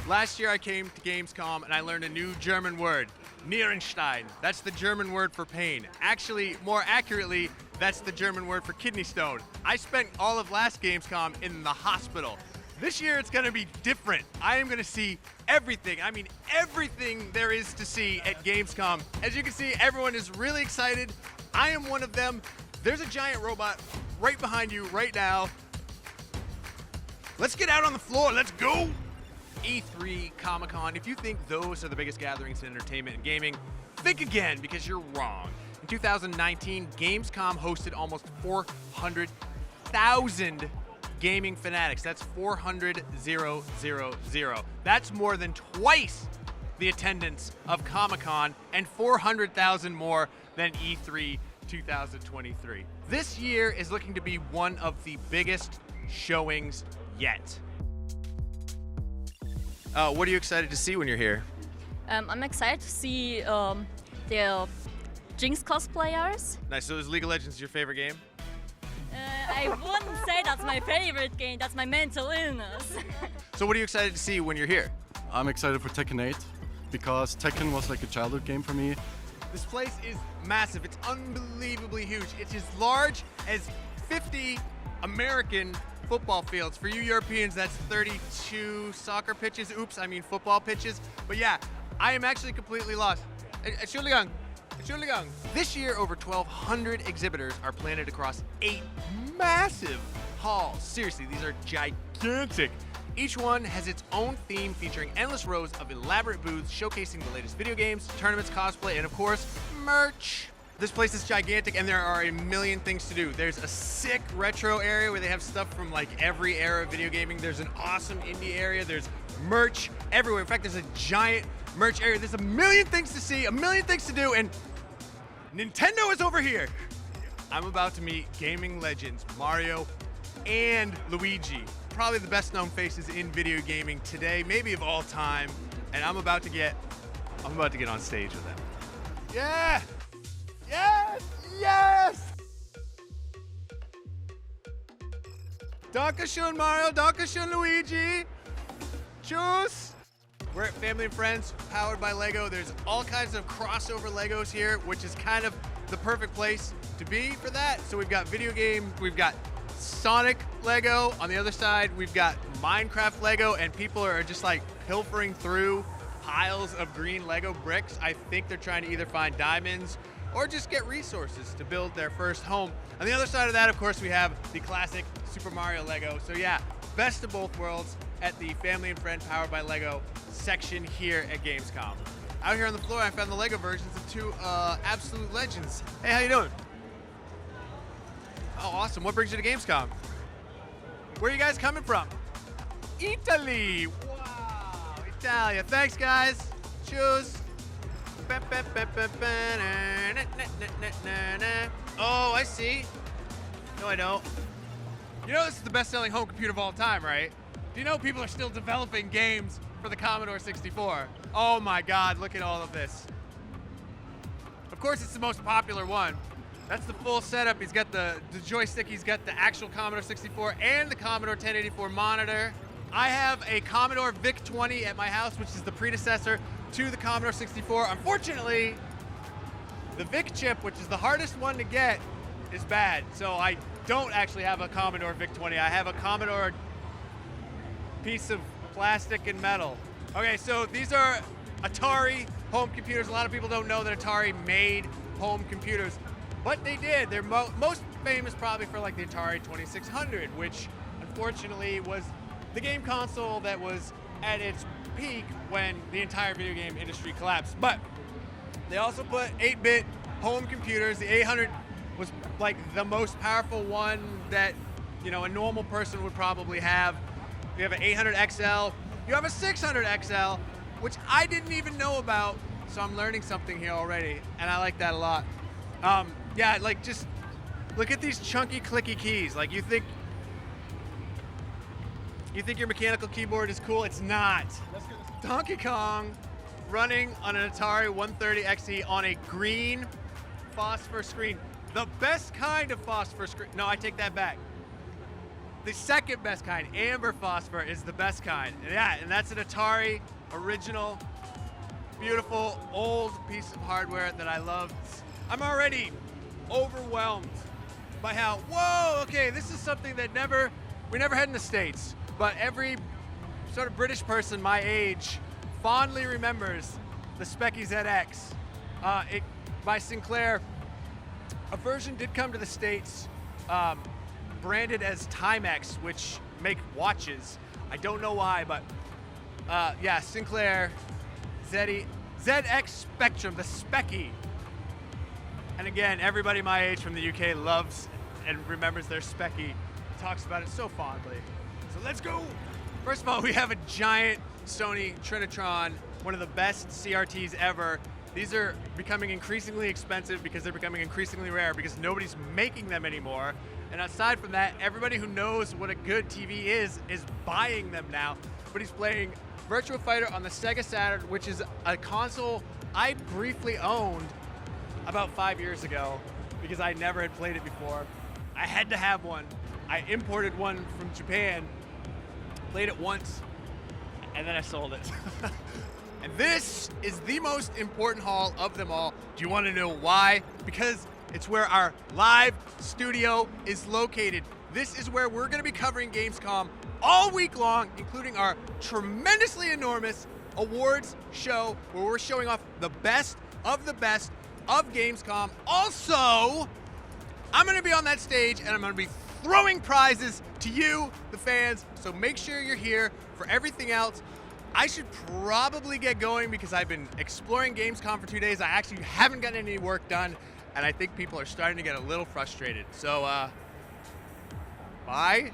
Last year I came to Gamescom and I learned a new German word, Nierenstein. That's the German word for pain. Actually, more accurately, that's the German word for kidney stone. I spent all of last Gamescom in the hospital. This year it's gonna be different. I am gonna see everything. I mean, everything there is to see at Gamescom. As you can see, everyone is really excited. I am one of them. There's a giant robot right behind you right now. Let's get out on the floor, let's go! E3, Comic-Con, if you think those are the biggest gatherings in entertainment and gaming, think again, because you're wrong. In 2019, Gamescom hosted almost 400,000 gaming fanatics. That's 400,000. That's more than twice the attendance of Comic-Con and 400,000 more than E3 2023. This year is looking to be one of the biggest showings yet. What are you excited to see when you're here? I'm excited to see the Jinx cosplayers. Nice, so is League of Legends your favorite game? I wouldn't say that's my favorite game, that's my mental illness. So what are you excited to see when you're here? I'm excited for Tekken 8 because Tekken was like a childhood game for me. This place is massive, it's unbelievably huge. It's as large as 50 American football fields. For you Europeans, that's 32 soccer pitches. Oops, I mean football pitches. But yeah, I am actually completely lost. Entschuldigung. This year, over 1,200 exhibitors are planted across 8 massive halls. Seriously, these are gigantic. Each one has its own theme featuring endless rows of elaborate booths showcasing the latest video games, tournaments, cosplay, and of course, merch. This place is gigantic and there are a million things to do. There's a sick retro area where they have stuff from like every era of video gaming. There's an awesome indie area. There's merch everywhere. In fact, there's a giant merch area. There's a million things to see, a million things to do, and Nintendo is over here. I'm about to meet gaming legends, Mario and Luigi. Probably the best known faces in video gaming today, maybe of all time. And I'm about to get on stage with them. Yeah! Yes! Yes! Dankeschön, Mario. Dankeschön, Luigi. Tschüss. We're at Family and Friends, powered by Lego. There's all kinds of crossover Legos here, which is kind of the perfect place to be for that. So we've got video game, we've got Sonic Lego. On the other side, we've got Minecraft Lego, and people are just like pilfering through piles of green Lego bricks. I think they're trying to either find diamonds or just get resources to build their first home. On the other side of that, of course, we have the classic Super Mario Lego. So yeah, best of both worlds at the Family and Friend Powered by Lego section here at Gamescom. Out here on the floor, I found the Lego versions of 2 absolute legends. Hey, how you doing? Oh, awesome. What brings you to Gamescom? Where are you guys coming from? Italy. Wow, Italia. Thanks, guys. Cheers. Oh, I see. No, I don't. You know this is the best-selling home computer of all time, right? Do you know people are still developing games for the Commodore 64? Oh my God, look at all of this. Of course, it's the most popular one. That's the full setup. He's got the joystick, he's got the actual Commodore 64 and the Commodore 1084 monitor. I have a Commodore VIC-20 at my house, which is the predecessor to the Commodore 64. Unfortunately, the VIC chip, which is the hardest one to get, is bad. So I don't actually have a Commodore VIC-20. I have a Commodore piece of plastic and metal. Okay, so these are Atari home computers. A lot of people don't know that Atari made home computers, but they did. They're most famous probably for like the Atari 2600, which unfortunately was the game console that was at its peak when the entire video game industry collapsed. But they also put 8-bit home computers. The 800 was like the most powerful one that, you know, a normal person would probably have. You have an 800 XL. You have a 600 XL, which I didn't even know about. So I'm learning something here already, and I like that a lot. Yeah, like just look at these chunky, clicky keys. Like you think your mechanical keyboard is cool? It's not. Donkey Kong running on an Atari 130 XE on a green phosphor screen. The best kind of phosphor screen. No, I take that back. the second best kind. Amber phosphor is the best kind. And yeah, and that's an Atari original, beautiful, old piece of hardware that I love. I'm already overwhelmed by how, whoa, okay, this is something that we never had in the States, but every sort of British person my age fondly remembers the Speccy ZX. By Sinclair. A version did come to the States branded as Timex, which make watches. I don't know why, but yeah, Sinclair ZX Spectrum, the Speccy. And again, everybody my age from the UK loves and remembers their Speccy, talks about it so fondly. So let's go. First of all, we have a giant Sony Trinitron, one of the best CRTs ever. These are becoming increasingly expensive because they're becoming increasingly rare because nobody's making them anymore. And aside from that, everybody who knows what a good TV is buying them now. But he's playing Virtua Fighter on the Sega Saturn, which is a console I briefly owned about 5 years ago because I never had played it before. I had to have one. I imported one from Japan, played it once, and then I sold it. And this is the most important haul of them all. Do you want to know why? Because it's where our live studio is located. This is where we're going to be covering Gamescom all week long, including our tremendously enormous awards show where we're showing off the best of Gamescom. Also, I'm going to be on that stage and I'm going to be throwing prizes to you, the fans, so make sure you're here. For everything else, I should probably get going because I've been exploring Gamescom for 2 days. I actually haven't gotten any work done, and I think people are starting to get a little frustrated. So, bye.